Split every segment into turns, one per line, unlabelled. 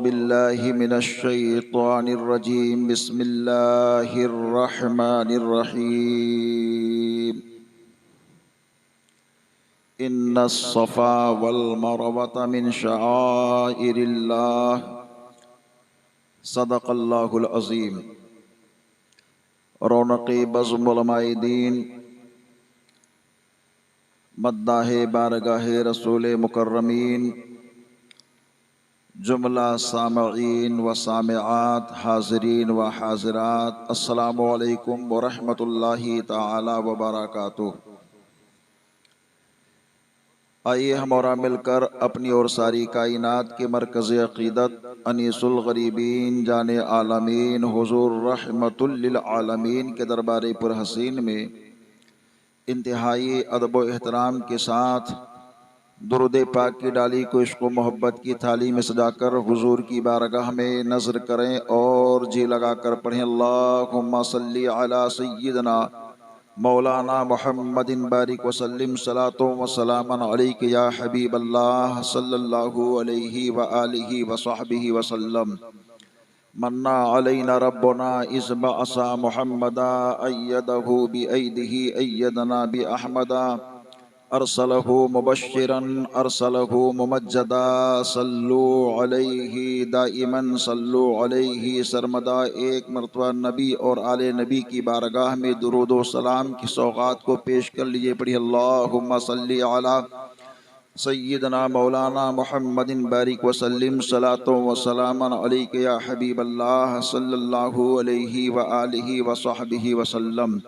बिल्लाहि मिनश्शैतानिर्रजीम बिस्मिल्लाहिर्रहमानिर्रहीम इन्नस्सफ़ा वल मरवता मिन शआइरिल्लाह सदक़ल्लाहुल अज़ीम। रौनक़े बज़्म उलमाए दीन मद्दाहे बारगाहे रसूल मुकर्रमीन जुमला सामईन व सामिआत हाज़रीन व हाज़िरात अस्सलामु अलैकुम व रहमतुल्लाहि ताला व बरकातुहू। आइए हम और मिलकर अपनी और सारी कायनात के मरकज़ अक़ीदत अनीसुल गरीबीन जाने आलमीन हुज़ूर रहमतुल लिल आलमीन के दरबार पर हसीन में इंतहाई अदब व एहतराम के साथ दुरूद पाक की डाली को इश्क़ व मोहब्बत की थाली में सजाकर हुज़ूर की बारगाह में नज़र करें और जी लगा कर पढ़ें अल्लाहुम्मा सल्ली अला सय्यिदना मौलाना मुहम्मदिन बारिक वसल्लिम सलातो व सलामन अलैका या हबीब अल्लाह सल्लल्लाहु अलैहि व आलिहि व सहबिहि वसल्लम। मन्ना अलैना रब्बुना इज़ बअसा मुहम्मदा अय्यदहु बिअयदिही अय्यदना बि अहमदा अरसलहु मुबश्शिरन अरसलहु मुमज्जदा सल्लु अलैहि दाइमन सल्लु अलैहि सरमदा। एक मरतबा नबी और आले नबी की बारगाह में दुरूद व सलाम की सौगात को पेश कर लीजिए। पढ़िए अल्लाहुम्मा सल्ली अला सय्यिदना मौलाना मुहम्मदिन बारिक वसल्लिम सलातो व सलामन अलैका या हबीब अल्लाह सल्लल्लाहु अलैहि व आलिहि व सहबिहि वसल्लम।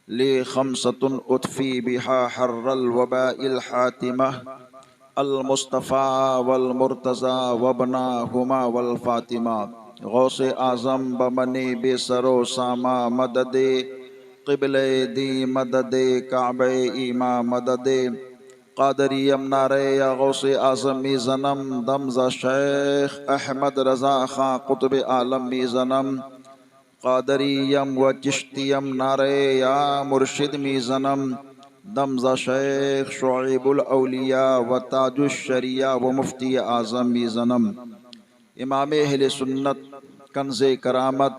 ले खमसतुन उतफ़ी बिहा हर्रल वबाइल हातिमह अल मुस्तफ़ा वल मुर्तज़ा वबना हुमा वल फ़ातिमा। गौसे आज़म बमने बेसरो सामा मददे क़िबले दी मददे काबे ईमा मददे क़ादरियम नारे या गौसे आज़म ज़नम दमज़ा शेख अहमद रज़ा ख़ां क़ुतब आलम ज़नम क़ादरियम व चिश्तियम नारे या मुर्शिद ज़नम दमज़ा शेख शुएबुल औलिया व ताजुश शरिया व मुफ्ती आज़म ज़नम। इमाम अहले सुन्नत कंज़े करामत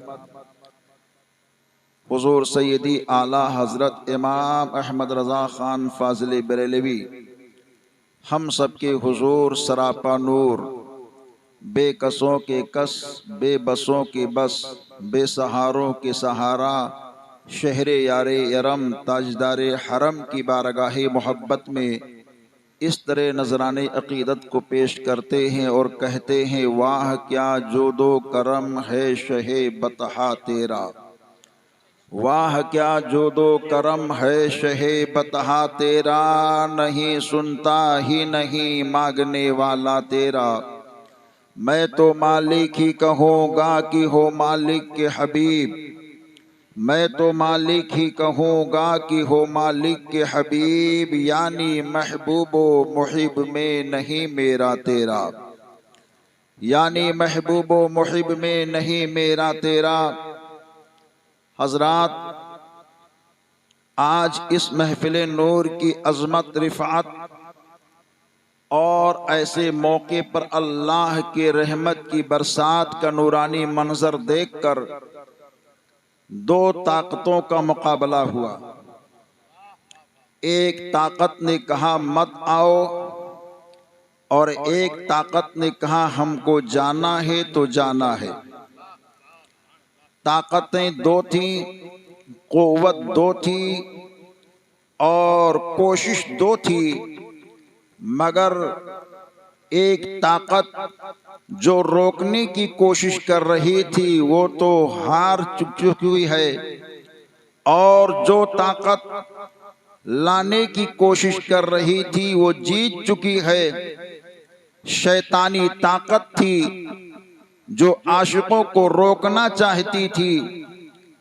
हुज़ूर सैयदी आला हज़रत इमाम अहमद रज़ा ख़ान फ़ाज़िल बरेलवी हम सब के हुज़ूर सरापा नूर, बेकसों के कस बेबसों के बस बेसहारों के सहारा शहरे यारे यरम ताजदारे हरम की बारगाह मोहब्बत में इस तरह नजराने अक़ीदत को पेश करते हैं और कहते हैं वाह क्या जोदो करम है शहे बतहा तेरा, वाह क्या जोदो करम है शहे बतहा तेरा, नहीं सुनता ही नहीं मांगने वाला तेरा। मैं तो मालिक ही कहूँगा कि हो मालिक के हबीब, मैं तो मालिक ही कहूँगा कि हो मालिक के हबीब, यानी महबूबो मुहिब में नहीं मेरा तेरा, यानी महबूबो मुहिब में नहीं मेरा तेरा। हजरात, आज इस महफिल नूर की अज़मत रिफ़ात और ऐसे मौके पर अल्लाह के रहमत की बरसात का नूरानी मंजर देखकर दो ताकतों का मुकाबला हुआ। एक ताकत ने कहा मत आओ और एक ताकत ने कहा हमको जाना है तो जाना है। ताकतें दो थी, क़ुव्वत दो थी और कोशिश दो थी, मगर एक ताकत जो रोकने की कोशिश कर रही थी वो तो हार चुकी है, और जो ताकत लाने की कोशिश कर रही थी वो जीत चुकी है। शैतानी ताकत थी जो आशिकों को रोकना चाहती थी,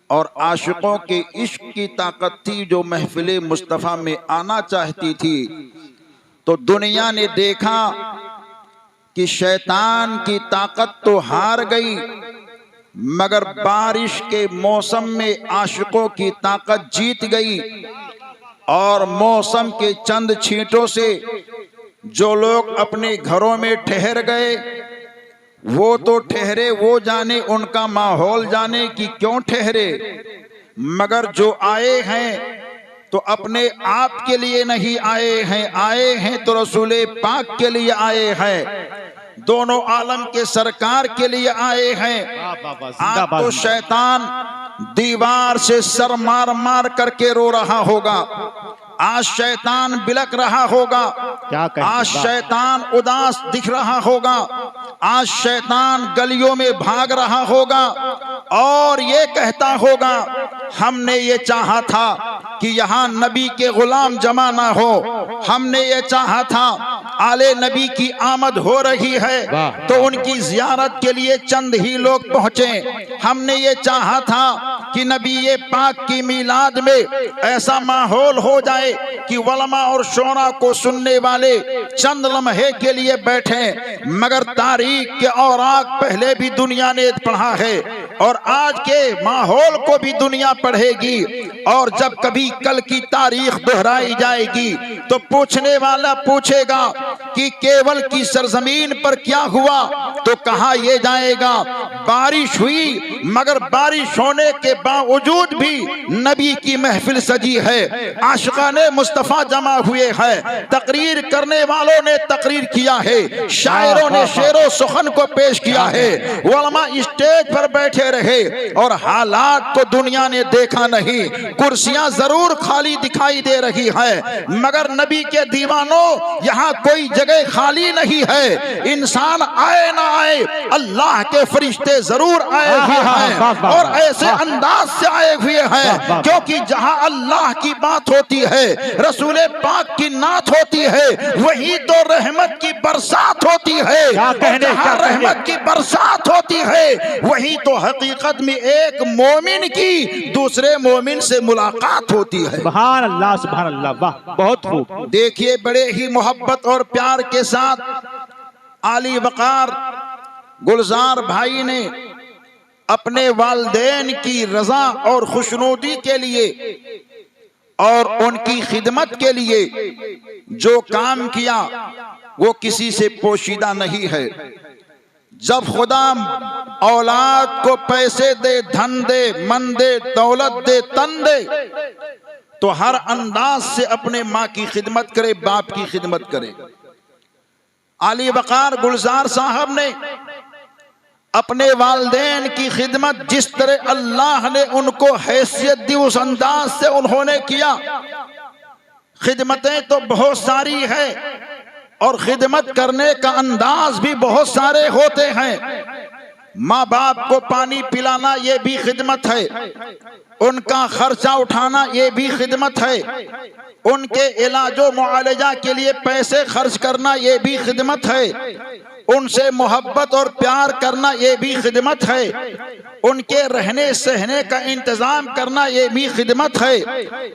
और आशिकों के इश्क की ताकत थी जो महफिल मुस्तफ़ा में आना चाहती थी। तो दुनिया ने देखा कि शैतान की ताकत तो हार गई, मगर बारिश के मौसम में आशिकों की ताकत जीत गई। और मौसम के चंद छींटों से जो लोग अपने घरों में ठहर गए वो तो ठहरे, वो जाने, उनका माहौल जाने कि क्यों ठहरे, मगर जो आए हैं तो अपने आप के लिए नहीं आए हैं, आए हैं तो रसूले पाक के लिए आए हैं, दोनों आलम के सरकार के लिए आए हैं। आज तो शैतान दीवार से सर मार मार करके रो रहा होगा, आज शैतान बिलक रहा होगा, आज शैतान उदास दिख रहा होगा, आज शैतान गलियों में भाग रहा होगा और ये कहता होगा हमने ये चाहा था कि यहाँ नबी के गुलाम जमा ना हो, हमने ये चाहा था आले नबी की आमद हो रही है तो उनकी जियारत के लिए चंद ही लोग पहुंचे, हमने ये चाहा था कि नबी ये पाक की मिलाद में ऐसा माहौल हो जाए कि वलमा और शोरा को सुनने वाले चंद लम्हे के लिए बैठे, मगर तारीख के औराक पहले भी दुनिया ने पढ़ा है और आज के माहौल को भी दुनिया पढ़ेगी, और जब कभी कल की तारीख दोहराई जाएगी तो पूछने वाला पूछेगा कि केवल की सरजमीन पर क्या हुआ, तो कहा यह जाएगा बारिश हुई, मगर बारिश होने के बावजूद भी नबी की महफिल सजी है, आशिकाने मुस्तफा जमा हुए हैं, तकरीर करने वालों ने तकरीर किया है, शायरों ने शेरो सुखन को पेश किया है, उलमा स्टेज पर बैठे रहे और हालात को दुनिया ने देखा नहीं, कुर्सियां जरूर खाली दिखाई दे रही है, मगर नबी के दीवानों यहाँ कोई जगह खाली नहीं है, इंसान आए ना आए अल्लाह के फरिश्ते जरूर आए हुए हैं और ऐसे अंदाज से आए हुए हैं, क्योंकि जहां अल्लाह की बात होती है, रसूले पाक की नात होती है, वही तो रहमत की बरसात होती है, जहां रहमत की बरसात होती है वही तो हकीकत में एक मोमिन की दूसरे मोमिन से मुलाकात होती है।
सुभान अल्लाह, सुभान अल्लाह, वाह, बहुत खूब।
देखिए बड़े ही मोहब्बत और प्यार के साथ आली वकार गुलजार भाई ने अपने वालिदैन की रजा और खुशनुदी के लिए और उनकी खिदमत के लिए जो काम किया वो किसी से पोशीदा नहीं है। जब खुदा औलाद को पैसे दे, धन दे, मन दे, दौलत दे, तन दे, तो हर अंदाज से अपने माँ की खिदमत करे, बाप की खिदमत करे। आली वकार गुलजार साहब ने अपने वालिदैन की खिदमत जिस तरह अल्लाह ने उनको हैसियत दी उस अंदाज से उन्होंने किया। खिदमतें तो बहुत सारी है और खिदमत करने का अंदाज भी बहुत सारे होते हैं। माँ बाप को पानी पिलाना ये भी खिदमत है, उनका खर्चा उठाना ये भी खिदमत है, उनके इलाजो मुआलजा के लिए पैसे खर्च करना ये भी खिदमत है, उनसे मोहब्बत और प्यार करना ये भी खिदमत है, उनके रहने सहने का इंतजाम करना ये भी खिदमत है,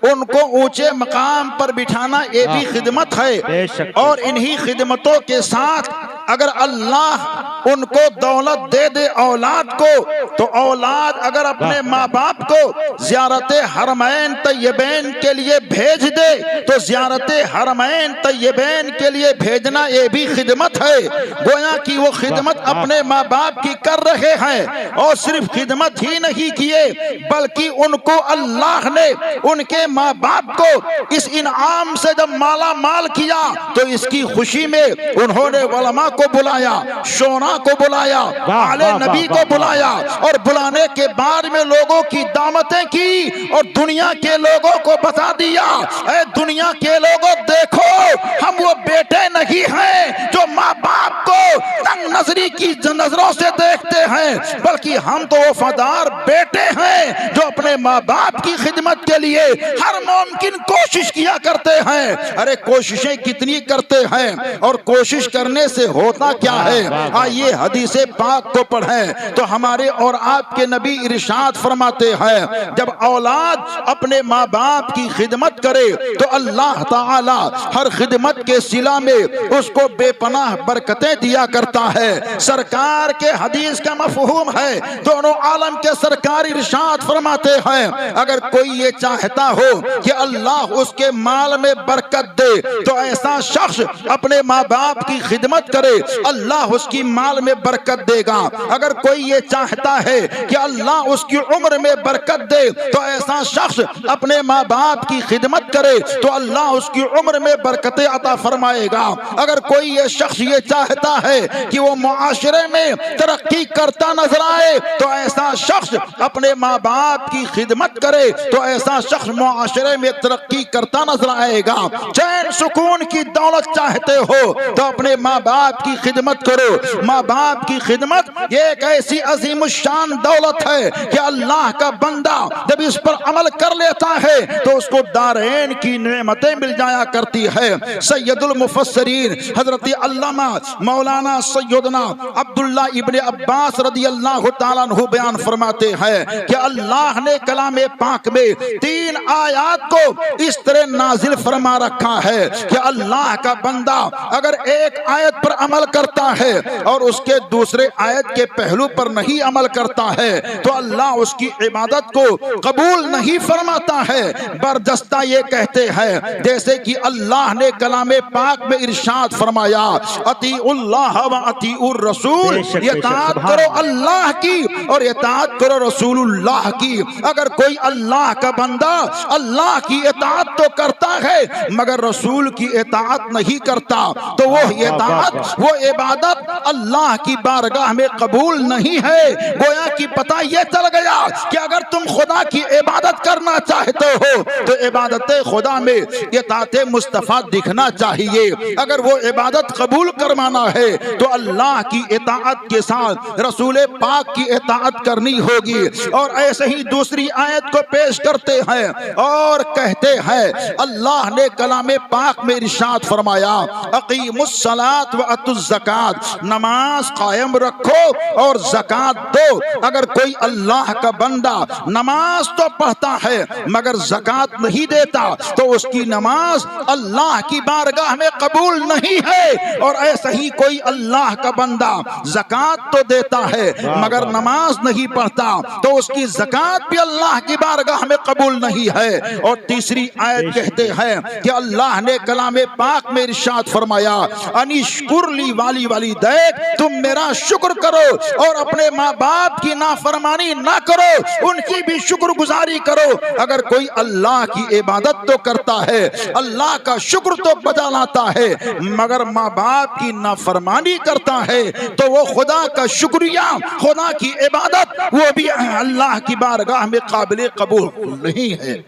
उनको ऊंचे मकाम पर बिठाना ये भी खिदमत है। और इन्हीं खिदमतों के साथ अगर अल्लाह उनको दौलत दे दे औलाद को, तो औलाद अगर अपने माँ बाप को ज़ियारत हरमैन तैयबैन के लिए भेज दे तो ज़ियारत हरमैन तैयबैन के लिए भेजना ये भी खिदमत है। गोया कि वो खिदमत अपने माँ बाप की कर रहे हैं और सिर्फ खिदमत ही नहीं किए बल्कि उनको अल्लाह ने उनके माँ बाप को इस इनाम से जब माला माल किया तो इसकी खुशी में उन्होंने उलमा को बुलाया, शोरा को बुलाया, आले नबी को बुलाया और बुलाने के बाद में लोगों की दावतें की और दुनिया के लोगों को बता दिया, ऐ दुनिया के लोगों देखो हम वो बेटे नहीं हैं जो माँ बाप को तंग नजरी की नजरों से देखते हैं, बल्कि हम तो वफादार बेटे हैं जो अपने माँ बाप की खिदमत के लिए हर मुमकिन कोशिश किया करते हैं। अरे कोशिशें कितनी करते हैं और कोशिश करने से होता क्या है। आइए हदीसे पाक को पढ़ें तो हमारे और आपके नबी इरशाद फरमाते हैं जब औलाद अपने माँ बाप की खिदमत करे तो अल्लाह ताला हर खिदमत के सिला में उसको बेपनाह बरकतें दिया करता है। सरकार के हदीस का मफहूम है, दोनों आलम के सरकार इरशाद फरमाते हैं, अगर कोई ये चाहता हो कि अल्लाह उसके माल में बरकत दे तो ऐसा शख्स अपने माँ बाप की खिदमत करे, अल्लाह उसकी माल में बरकत देगा। अगर कोई ये चाहता है कि अल्लाह उसकी उम्र में बरकत दे तो ऐसा शख्स अपने माँ बाप की खिदमत करे तो अल्लाह उसकी उम्र में बरकतें अता फरमाएगा। अगर कोई ये शख्स ये चाहता है कि वो मुआशरे में तरक्की करता नजर आए तो ऐसा शख्स अपने माँ बाप की खिदमत करे तो ऐसा शख्स मुआशरे में तरक्की करता नजर आएगा। चैन सुकून की दौलत चाहते हो तो अपने माँ बाप की खिदमत करो। माँ बाप की खिदमत ये एक ऐसी अजीमुशान दौलत है कि अल्लाह का बंदा जब इस पर अमल कर लेता है तो उसको दारैन की नेमतें मिल जाया करती है। सैयदुल मुफस्सिरीन हजरत अल्लामा मौलाना सैयदना अब्दुल्ला इब्ने अब्बास रदियल्लाहु ताला अन्हु बयान फरमाते हैं कि अल्लाह ने कलाम पाक में 3 आयात को इस तरह नाजिल फरमा रखा है कि अल्लाह का बंदा अगर एक आयत पर अमल करता है और उसके दूसरे आयत के पहलू पर नहीं अमल करता है तो अल्लाह उसकी इबादत को कबूल नहीं फरमाता है। बरदस्ता ये कहते हैं जैसे कि अल्लाह ने कलाम पाक में इरशाद फरमाया, अतीउल्लाह व अतीउर रसूल, इताअत करो अल्लाह की और इताअत करो रसूलुल्लाह की। अगर कोई अल्लाह का बंदा अल्लाह की इताअत तो करता है मगर रसूल की इताअत नहीं करता तो वो इताअत वो इबादत अल्लाह की बारगाह में कबूल नहीं है। गोया कि पता ये चल गया कि अगर तुम खुदा की इबादत करना चाहते हो तो इबादत खुदा में इताअत मुस्तफा दिखना चाहिए। अगर वो इबादत कबूल करवाना है तो अल्लाह की इताअत के साथ रसूल पाक की इताअत करनी होगी। और ऐसे ही दूसरी आयत को पेश करते हैं और कहते हैं अल्लाह ने कलाम पाक में इरशाद फरमाया, अकीमुस सलात व अतुज़ ज़कात, नमाज कायम रखो और ज़कात दो। अगर कोई अल्लाह का बंदा नमाज तो पढ़ता है मगर ज़कात नहीं देता तो उसकी नमाज अल्लाह की बारगाह में कबूल नहीं है। और ऐसा ही कोई अल्लाह का बंदा ज़कात तो देता है मगर नमाज नहीं पढ़ता तो उसकी ज़कात भी अल्लाह की बारगाह में कबूल नहीं है। और तीसरी आयत कहते हैं कि अल्लाह ने कलाम पाक में इरशाद फरमाया, अनिश्कुरली वाली देख, तुम मेरा शुक्र करो और अपने माँ बाप की नाफरमानी ना करो, उनकी भी शुक्रगुजारी करो। अगर कोई अल्लाह की इबादत तो करता है, अल्लाह का शुक्र तो बजा लाता है मगर माँ बाप की नाफरमानी करता है तो वो खुदा का शुक्रिया, खुदा की इबादत वो भी अल्लाह की बारगाह में काबिल कबूल नहीं है।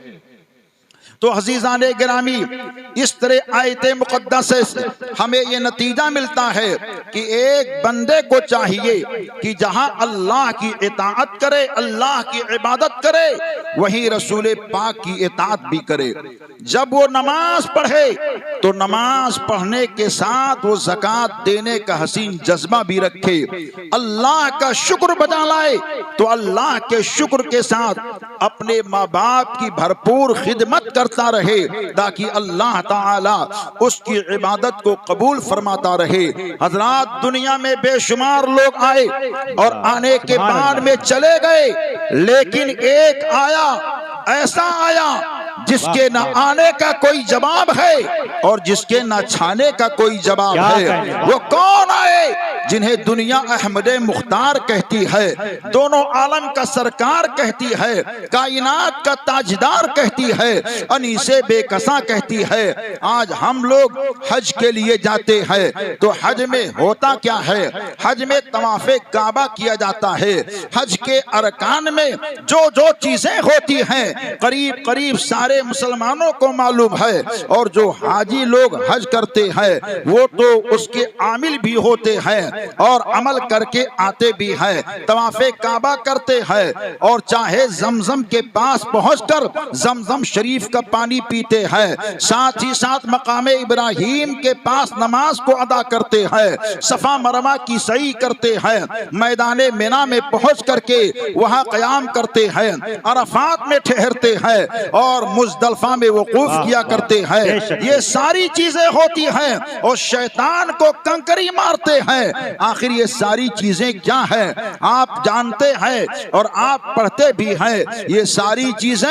तो अज़ीज़ाने गिरामी, इस तरह आयते मुक़द्दस से हमें ये नतीजा मिलता है कि एक बंदे को चाहिए कि जहां अल्लाह की इताअत करे, अल्लाह की इबादत करे, वहीं रसूल पाक की इताअत भी करे। जब वो नमाज पढ़े तो नमाज पढ़ने के साथ वो ज़कात देने का हसीन जज्बा भी रखे। अल्लाह का शुक्र बजा लाए तो अल्लाह के शुक्र के साथ अपने माँ बाप की भरपूर खिदमत करता रहे ताकि अल्लाह ताला उसकी इबादत को कबूल फरमाता रहे। हजरात, दुनिया में बेशुमार लोग आए और आने के बाद में चले गए, लेकिन एक आया, ऐसा आया जिसके न आने का कोई जवाब है और जिसके न छाने का कोई जवाब है। वो कौन आए जिन्हें दुनिया अहमद मुख्तार कहती है, दोनों आलम का सरकार कहती है, कायनात का ताजदार कहती है, अनीसे बेकसा कहती है। आज हम लोग हज के लिए जाते हैं तो हज में होता क्या है? हज में तवाफ़े काबा किया जाता है। हज के अरकान में जो जो चीजें होती हैं करीब करीब सारे मुसलमानों को मालूम है और जो हाजी लोग हज करते हैं वो तो उसके आमिल भी होते हैं और अमल करके आते भी हैं। तवाफ़े काबा करते हैं और चाहे जमजम के पास पहुंचकर जमजम शरीफ का पानी पीते हैं, साथ ही साथ मकाम इब्राहिम के पास नमाज को अदा करते हैं, सफा मरवा की सई करते हैं, मैदान मिना में पहुंच करके वहां क़याम करते हैं, अरफात में ठहरते हैं और मुज़दलिफा में वक़ूफ किया करते हैं। ये सारी चीजें होती हैं और शैतान को कंकरी मारते हैं आखिर ये सारी चीजें क्या है आप जानते हैं और आप पढ़ते भी हैं। ये सारी चीजें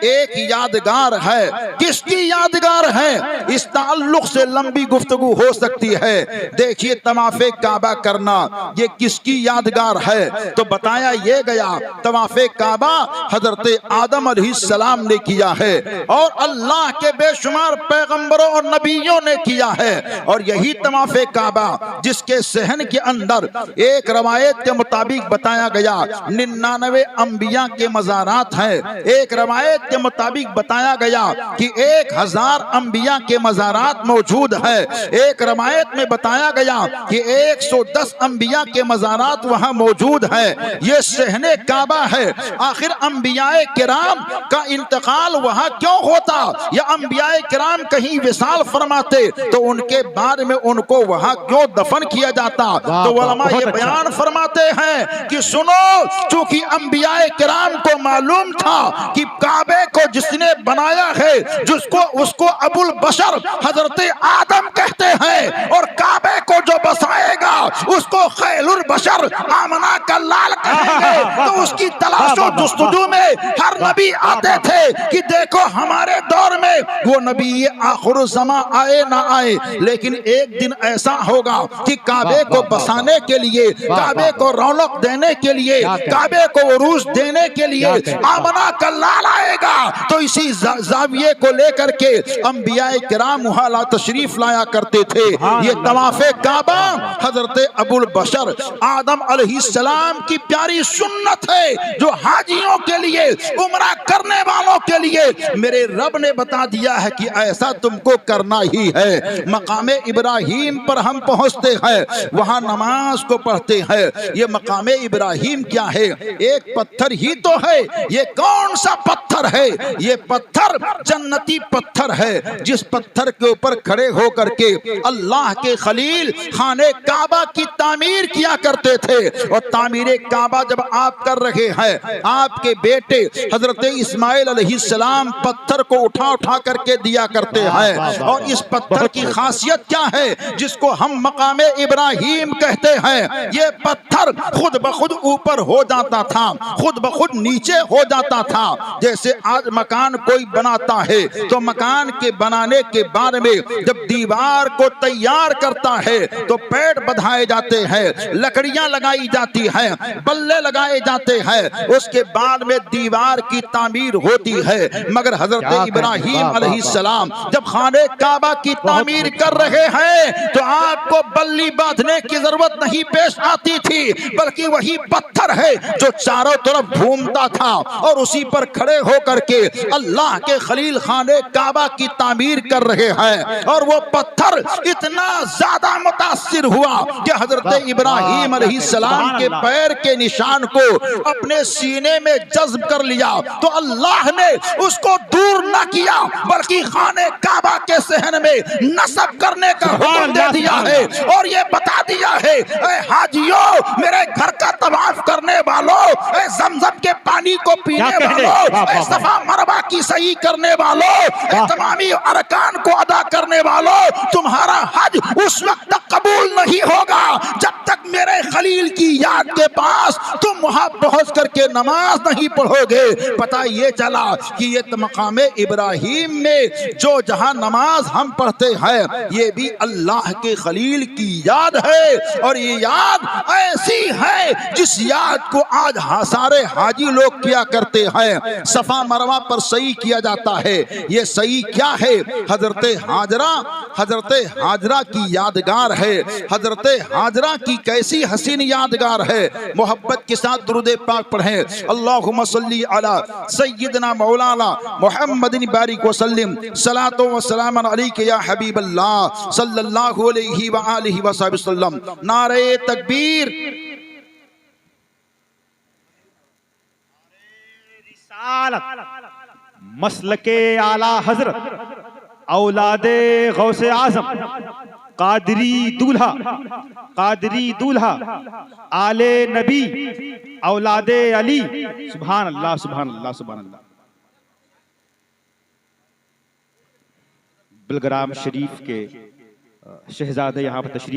एक यादगार है। किसकी यादगार है? इस ताल्लुक से लंबी गुफ्तगू हो सकती है। देखिए तवाफ़े काबा करना ये किसकी यादगार है? तो बताया ये गया तवाफ़े काबा हजरत आदम अलैहिस्सलाम ने किया है और अल्लाह के बेशुमार पैगंबरों और नबियों ने किया है। और यही तवाफ़े काबा जिसके सहन के अंदर एक रवायत के मुताबिक बताया गया 99 अंबिया के मज़ारात हैं। एक रवायत के मुताबिक बताया गया कि 1000 अंबिया के मज़ारात मौजूद है। एक रवायत में बताया गया कि 110 अंबिया के मज़ारात वहां मौजूद है। ये सहने काबा है। आखिर अंबियाए किराम का इंतकाल वहां क्यों होता या अंबियाए किराम कहीं विसाल फरमाते तो उनके बाद में उनको वहां क्यों दफन किया जाता? तो उलमा ये बयान फरमाते हैं कि सुनो, चूंकि अंबियाए किराम को मालूम था कि काबे को जिसने बनाया है जिसको उसको अबुल बशर हजरत आदम कहते हैं और काबे को जो बसाएगा उसको खैरुल बशर आमना का लाल कहेंगे। तो उसकी तलाशो जुस्तजू में हर नबी आते थे कि देखो हमारे दौर में वो नबी आखिर ज़मा आए ना आए, लेकिन एक दिन ऐसा होगा कि काबे को बसाने के लिए, काबे को रौनक देने के लिए, काबे को उरूज देने के लिए आमना का लाल आएगा। तो इसी जाविये को लेकर के अंबियाए किराम वहां तशरीफ लाया करते थे। ये तवाफ़े काबा हजरत अबुल बशर आदम अलैहिस्सलाम की प्यारी सुन्नत है जो हाजियों के लिए, उम्रा करने वालों के लिए मेरे रब ने बता दिया है कि ऐसा तुमको करना ही है। मकामे इब्राहिम पर हम पहुंचते हैं, वहां नमाज को पढ़ते हैं। ये मकामे इब्राहिम क्या है? एक पत्थर ही तो है। ये कौन सा पत्थर है? ये पत्थर जन्नती पत्थर है जिस पत्थर के ऊपर खड़े होकर के अल्लाह के खलील खाने काबा की तामीर किया करते थे। और तामीर काबा जब आप कर रहे हैं, आपके बेटे हजरत इस्माइल अलैहिस्सलाम पत्थर को उठा उठा करके दिया करते हैं। और इस पत्थर की खासियत क्या है जिसको हम मकामे इब्राहिम कहते हैं? ये पत्थर खुद ब खुद ऊपर हो जाता था, खुद ब खुद नीचे हो जाता था। जैसे आज मकान कोई बनाता है तो मकान के बनाने के बाद में जब दीवार को तैयार करता है तो पेड़ बधाए जाते हैं, लकड़ियां लगाई जाती हैं, बल्ले लगाए जाते हैं, उसके बाद में दीवार की तामीर होती है। मगर हजरत इब्राहिम अलैहिस्सलाम जब खाने काबा की तामीर कर रहे हैं तो आपको बल्ली बांधने की जरूरत नहीं पेश आती थी, बल्कि वही पत्थर है जो चारों तरफ घूमता था और उसी पर खड़े होकर के अल्लाह के खलील खाने काबा की तामीर कर रहे हैं। और वो पत्थर इतना ज्यादा मुतासिर हुआ कि हजरत इब्राहिम अलैहिस्सलाम के पैर के निशान को अपने सीने में जज्ब कर लिया। तो अल्लाह ने उसको दूर न किया बल्कि खाने काबा के सहन में नस्ब करने का हुक्म दे दिया है और ये बता दिया है, ऐ हाजियों, मेरे घर का तवाफ करने वालों, ऐ ज़मज़म के पानी को पीने वालों, ऐ सफा मरवा की सही करने वालों, ऐ तमामी अरकान को अदा करने वालों, तुम्हारा हज उस वक्त तक कबूल नहीं होगा जब तक मेरे खलील की याद के पास तुम वहां पहुंच करके नमाज नहीं पढ़ोगे। पता ये चला कि ये मकामे इब्राहिम में जो जहां नमाज हम पढ़ते हैं ये भी अल्लाह के खलील की याद है। और ये याद ऐसी है जिस याद को आज सारे हाजी लोग किया करते हैं। सफा मरवा पर सही किया जाता है। ये सही क्या है? हजरत हाजरा की यादगार है। हजरत हाजरा की कैसी हसीन यादगार है। मोहब्बत के साथ दुरूद पाक पढ़ें। अल्लाहुम्मा सल्ली अला सय्यदना मौलाना मुहम्मदिन बारिक व सल्लिम सलातो व सलामन अलैका या हबीबल्लाह सल्लल्लाहु अलैहि व आलिहि व सल्लम। नारे तकबीर।
मसलके आला हजरत औलादे गौसे आजम कादरी दूल्हा आले नबी औलादे अली। सुभान अल्लाह सुभान अल्लाह सुभान अल्लाह। बिलग्राम शरीफ के शहजादे यहाँ पर तशरीफ